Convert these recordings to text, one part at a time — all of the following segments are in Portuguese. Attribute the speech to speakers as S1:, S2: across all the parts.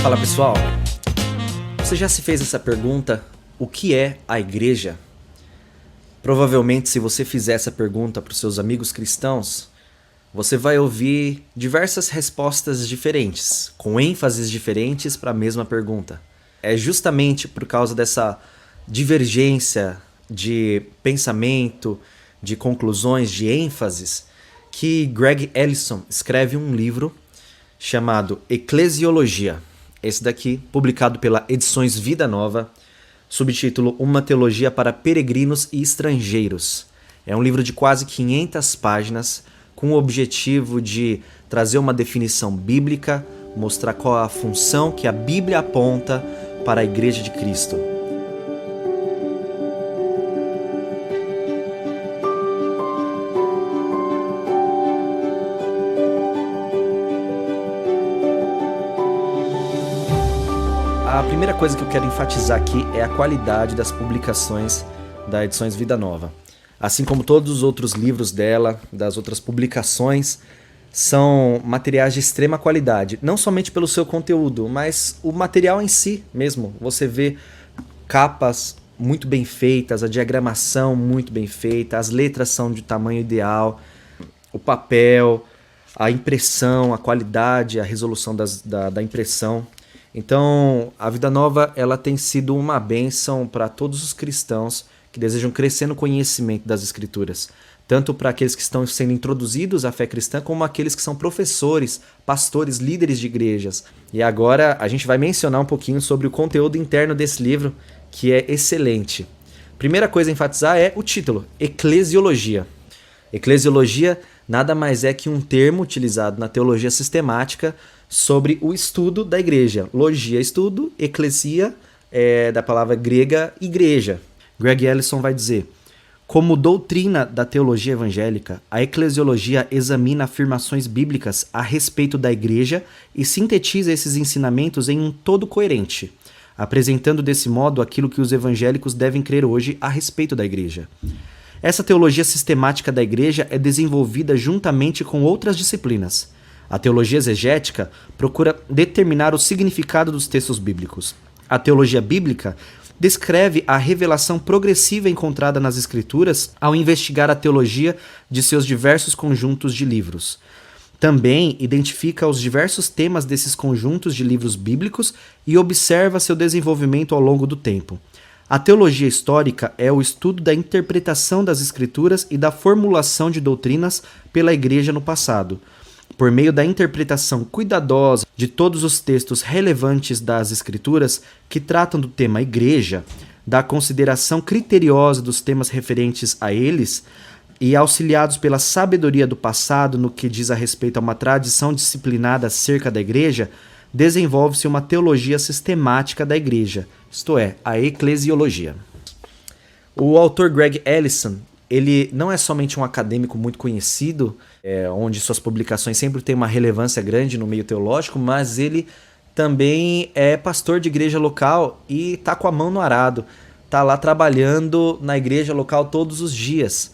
S1: Fala pessoal, você já se fez essa pergunta? O que é a igreja? Provavelmente, se você fizer essa pergunta para os seus amigos cristãos, você vai ouvir diversas respostas diferentes, com ênfases diferentes para a mesma pergunta. É justamente por causa dessa divergência de pensamento, de conclusões, de ênfases, que Greg Ellison escreve um livro chamado Eclesiologia. Esse daqui, publicado pela Edições Vida Nova, subtítulo Uma Teologia para Peregrinos e Estrangeiros. É um livro de quase 500 páginas, com o objetivo de trazer uma definição bíblica, mostrar qual a função que a Bíblia aponta para a Igreja de Cristo. A primeira coisa que eu quero enfatizar aqui é a qualidade das publicações da Edições Vida Nova. Assim como todos os outros livros dela, das outras publicações, são materiais de extrema qualidade. Não somente pelo seu conteúdo, mas o material em si mesmo. Você vê capas muito bem feitas, a diagramação muito bem feita, as letras são de tamanho ideal, o papel, a impressão, a qualidade, a resolução da impressão. Então, a Vida Nova ela tem sido uma bênção para todos os cristãos que desejam crescer no conhecimento das Escrituras, tanto para aqueles que estão sendo introduzidos à fé cristã, como aqueles que são professores, pastores, líderes de igrejas. E agora a gente vai mencionar um pouquinho sobre o conteúdo interno desse livro, que é excelente. Primeira coisa a enfatizar é o título, Eclesiologia. Eclesiologia nada mais é que um termo utilizado na teologia sistemática sobre o estudo da igreja. Logia, estudo, eclesia, da palavra grega, igreja. Greg Ellison vai dizer: como doutrina da teologia evangélica, a eclesiologia examina afirmações bíblicas a respeito da igreja e sintetiza esses ensinamentos em um todo coerente, apresentando desse modo aquilo que os evangélicos devem crer hoje a respeito da igreja. Essa teologia sistemática da igreja é desenvolvida juntamente com outras disciplinas. A teologia exegética procura determinar o significado dos textos bíblicos. A teologia bíblica descreve a revelação progressiva encontrada nas Escrituras ao investigar a teologia de seus diversos conjuntos de livros. Também identifica os diversos temas desses conjuntos de livros bíblicos e observa seu desenvolvimento ao longo do tempo. A teologia histórica é o estudo da interpretação das Escrituras e da formulação de doutrinas pela Igreja no passado. Por meio da interpretação cuidadosa de todos os textos relevantes das Escrituras que tratam do tema Igreja, da consideração criteriosa dos temas referentes a eles e auxiliados pela sabedoria do passado no que diz a respeito a uma tradição disciplinada acerca da Igreja, desenvolve-se uma teologia sistemática da Igreja, isto é, a eclesiologia. O autor Greg Ellison, ele não é somente um acadêmico muito conhecido, onde suas publicações sempre têm uma relevância grande no meio teológico, mas ele também é pastor de igreja local e está com a mão no arado, está lá trabalhando na igreja local todos os dias.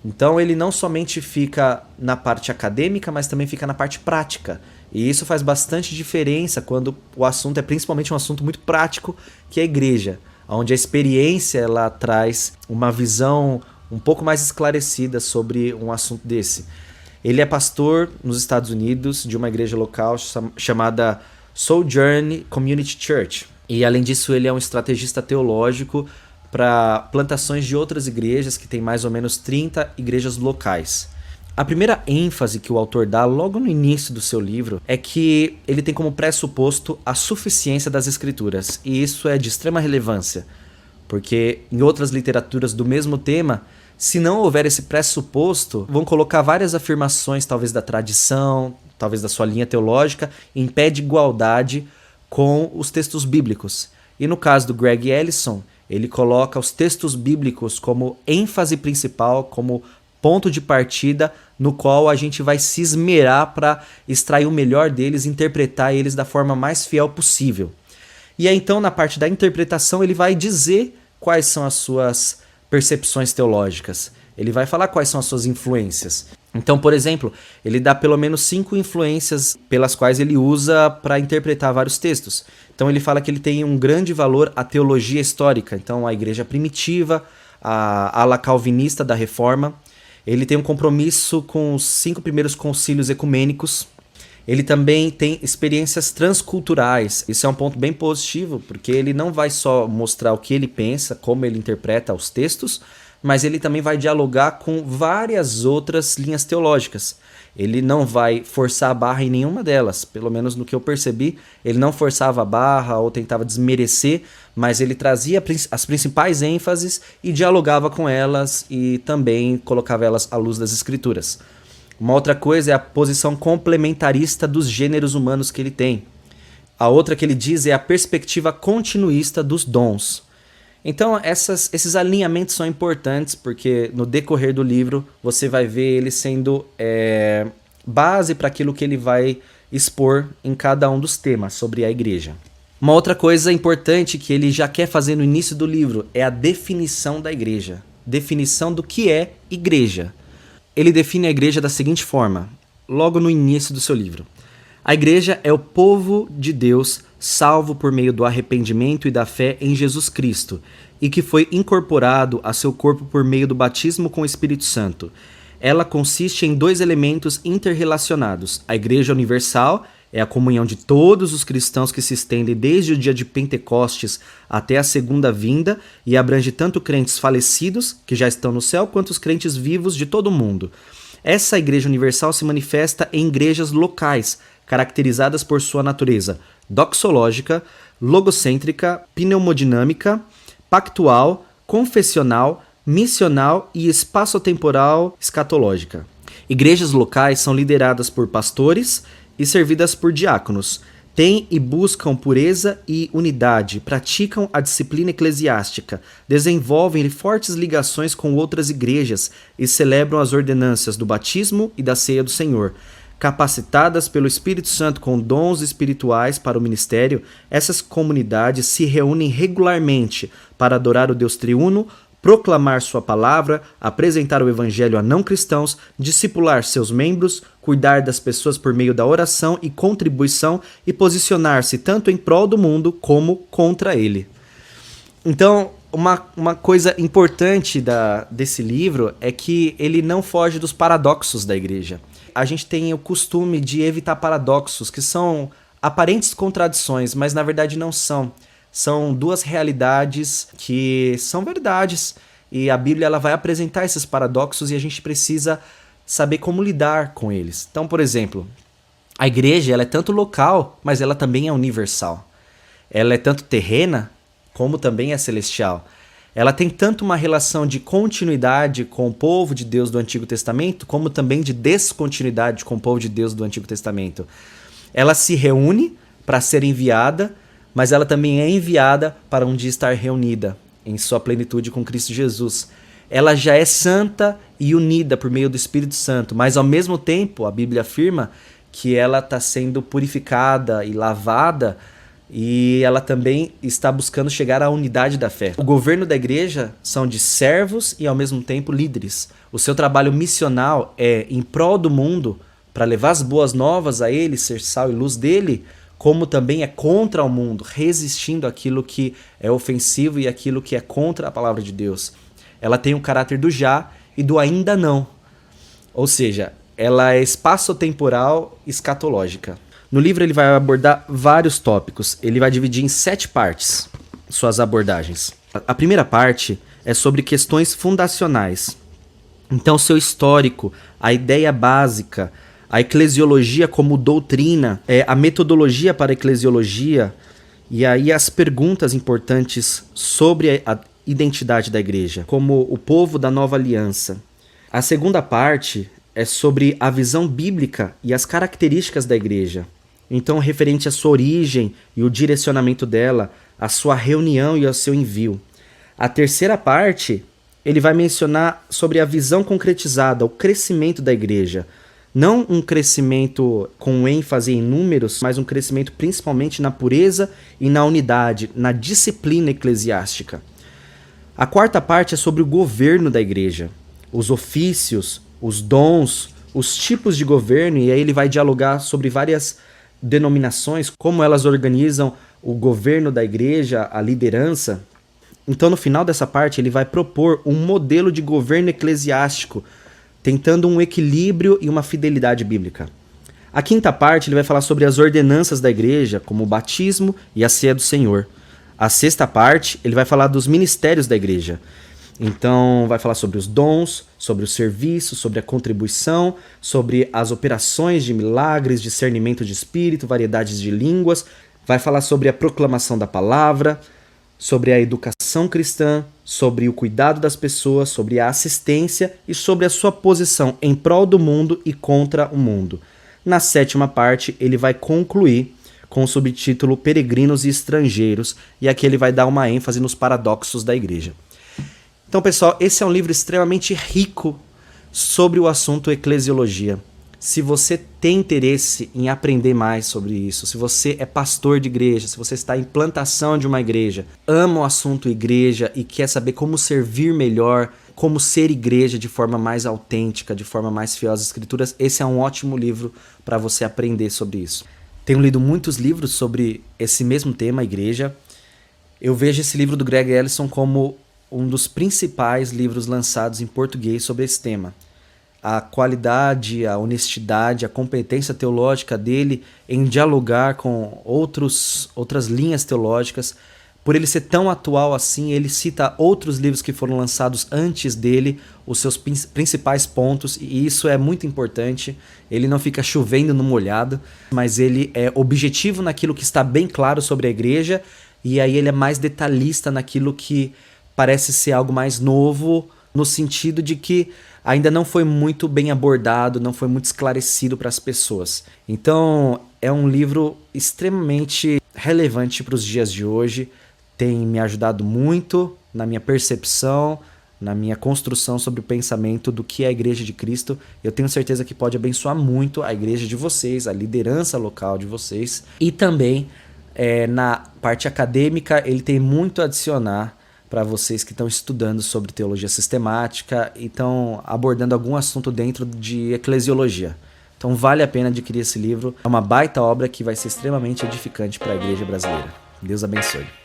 S1: Então ele não somente fica na parte acadêmica, mas também fica na parte prática. E isso faz bastante diferença quando o assunto é principalmente um assunto muito prático, que é a igreja, onde a experiência ela traz uma visão um pouco mais esclarecida sobre um assunto desse. Ele é pastor nos Estados Unidos de uma igreja local chamada Sojourn Community Church. E além disso, ele é um estrategista teológico para plantações de outras igrejas, que tem mais ou menos 30 igrejas locais. A primeira ênfase que o autor dá logo no início do seu livro é que ele tem como pressuposto a suficiência das Escrituras. E isso é de extrema relevância, porque em outras literaturas do mesmo tema, se não houver esse pressuposto, vão colocar várias afirmações, talvez da tradição, talvez da sua linha teológica, em pé de igualdade com os textos bíblicos. E no caso do Greg Ellison, ele coloca os textos bíblicos como ênfase principal, como ponto de partida no qual a gente vai se esmerar para extrair o melhor deles e interpretar eles da forma mais fiel possível. E aí então, na parte da interpretação, ele vai dizer quais são as suas percepções teológicas. Ele vai falar quais são as suas influências. Então, por exemplo, ele dá pelo menos 5 influências pelas quais ele usa para interpretar vários textos. Então ele fala que ele tem um grande valor à teologia histórica, então a igreja primitiva, a ala calvinista da Reforma. Ele tem um compromisso com os 5 primeiros concílios ecumênicos. Ele também tem experiências transculturais. Isso é um ponto bem positivo, porque ele não vai só mostrar o que ele pensa, como ele interpreta os textos, mas ele também vai dialogar com várias outras linhas teológicas. Ele não vai forçar a barra em nenhuma delas, pelo menos no que eu percebi, ele não forçava a barra ou tentava desmerecer, mas ele trazia as principais ênfases e dialogava com elas e também colocava elas à luz das escrituras. Uma outra coisa é a posição complementarista dos gêneros humanos que ele tem. A outra que ele diz é a perspectiva continuista dos dons. Então esses alinhamentos são importantes porque no decorrer do livro você vai ver ele sendo base para aquilo que ele vai expor em cada um dos temas sobre a igreja. Uma outra coisa importante que ele já quer fazer no início do livro é a definição da igreja. Definição do que é igreja. Ele define a igreja da seguinte forma, logo no início do seu livro. A igreja é o povo de Deus salvo por meio do arrependimento e da fé em Jesus Cristo, e que foi incorporado a seu corpo por meio do batismo com o Espírito Santo. Ela consiste em 2 elementos interrelacionados. A igreja universal é a comunhão de todos os cristãos que se estende desde o dia de Pentecostes até a segunda vinda e abrange tanto crentes falecidos, que já estão no céu, quanto os crentes vivos de todo o mundo. Essa igreja universal se manifesta em igrejas locais, caracterizadas por sua natureza doxológica, logocêntrica, pneumodinâmica, pactual, confessional, missional e espaçotemporal escatológica. Igrejas locais são lideradas por pastores e servidas por diáconos. Têm e buscam pureza e unidade, praticam a disciplina eclesiástica, desenvolvem fortes ligações com outras igrejas e celebram as ordenanças do batismo e da ceia do Senhor. Capacitadas pelo Espírito Santo com dons espirituais para o ministério, essas comunidades se reúnem regularmente para adorar o Deus triuno, proclamar sua palavra, apresentar o evangelho a não cristãos, discipular seus membros, cuidar das pessoas por meio da oração e contribuição e posicionar-se tanto em prol do mundo como contra ele. Então, uma coisa importante desse livro é que ele não foge dos paradoxos da igreja. A gente tem o costume de evitar paradoxos, que são aparentes contradições, mas na verdade não são. São 2 realidades que são verdades. E a Bíblia ela vai apresentar esses paradoxos e a gente precisa saber como lidar com eles. Então, por exemplo, a igreja ela é tanto local, mas ela também é universal. Ela é tanto terrena, como também é celestial. Ela tem tanto uma relação de continuidade com o povo de Deus do Antigo Testamento, como também de descontinuidade com o povo de Deus do Antigo Testamento. Ela se reúne para ser enviada, mas ela também é enviada para um dia estar reunida em sua plenitude com Cristo Jesus. Ela já é santa e unida por meio do Espírito Santo, mas ao mesmo tempo a Bíblia afirma que ela está sendo purificada e lavada e ela também está buscando chegar à unidade da fé. O governo da igreja são de servos e ao mesmo tempo líderes. O seu trabalho missional é em prol do mundo, para levar as boas novas a ele, ser sal e luz dele, como também é contra o mundo, resistindo àquilo que é ofensivo e àquilo que é contra a palavra de Deus. Ela tem o caráter do já e do ainda não. Ou seja, ela é espaço-temporal escatológica. No livro ele vai abordar vários tópicos. Ele vai dividir em 7 partes suas abordagens. A primeira parte é sobre questões fundacionais. Então, seu histórico, a ideia básica, a eclesiologia como doutrina, a metodologia para a eclesiologia e aí as perguntas importantes sobre a identidade da igreja, como o povo da nova aliança. A segunda parte é sobre a visão bíblica e as características da igreja. Então, referente à sua origem e o direcionamento dela, a sua reunião e ao seu envio. A terceira parte, ele vai mencionar sobre a visão concretizada, o crescimento da igreja. Não um crescimento com ênfase em números, mas um crescimento principalmente na pureza e na unidade, na disciplina eclesiástica. A quarta parte é sobre o governo da igreja, os ofícios, os dons, os tipos de governo, e aí ele vai dialogar sobre várias denominações, como elas organizam o governo da igreja, a liderança. Então, no final dessa parte, ele vai propor um modelo de governo eclesiástico, tentando um equilíbrio e uma fidelidade bíblica. A quinta parte, ele vai falar sobre as ordenanças da igreja, como o batismo e a ceia do Senhor. A sexta parte, ele vai falar dos ministérios da igreja. Então, vai falar sobre os dons, sobre o serviço, sobre a contribuição, sobre as operações de milagres, discernimento de espírito, variedades de línguas. Vai falar sobre a proclamação da palavra, sobre a educação cristã, sobre o cuidado das pessoas, sobre a assistência e sobre a sua posição em prol do mundo e contra o mundo. Na sétima parte, ele vai concluir com o subtítulo Peregrinos e Estrangeiros, e aqui ele vai dar uma ênfase nos paradoxos da igreja. Então, pessoal, esse é um livro extremamente rico sobre o assunto eclesiologia. Se você tem interesse em aprender mais sobre isso, se você é pastor de igreja, se você está em plantação de uma igreja, ama o assunto igreja e quer saber como servir melhor, como ser igreja de forma mais autêntica, de forma mais fiel às escrituras, esse é um ótimo livro para você aprender sobre isso. Tenho lido muitos livros sobre esse mesmo tema, igreja. Eu vejo esse livro do Greg Ellison como um dos principais livros lançados em português sobre esse tema. A qualidade, a honestidade, a competência teológica dele em dialogar com outras linhas teológicas. Por ele ser tão atual assim, ele cita outros livros que foram lançados antes dele, os seus principais pontos, e isso é muito importante. Ele não fica chovendo no molhado, mas ele é objetivo naquilo que está bem claro sobre a igreja, e aí ele é mais detalhista naquilo que parece ser algo mais novo, no sentido de que ainda não foi muito bem abordado, não foi muito esclarecido para as pessoas. Então, é um livro extremamente relevante para os dias de hoje, tem me ajudado muito na minha percepção, na minha construção sobre o pensamento do que é a Igreja de Cristo. Eu tenho certeza que pode abençoar muito a igreja de vocês, a liderança local de vocês. E também, na parte acadêmica, ele tem muito a adicionar para vocês que estão estudando sobre teologia sistemática e estão abordando algum assunto dentro de eclesiologia. Então vale a pena adquirir esse livro. É uma baita obra que vai ser extremamente edificante para a igreja brasileira. Deus abençoe.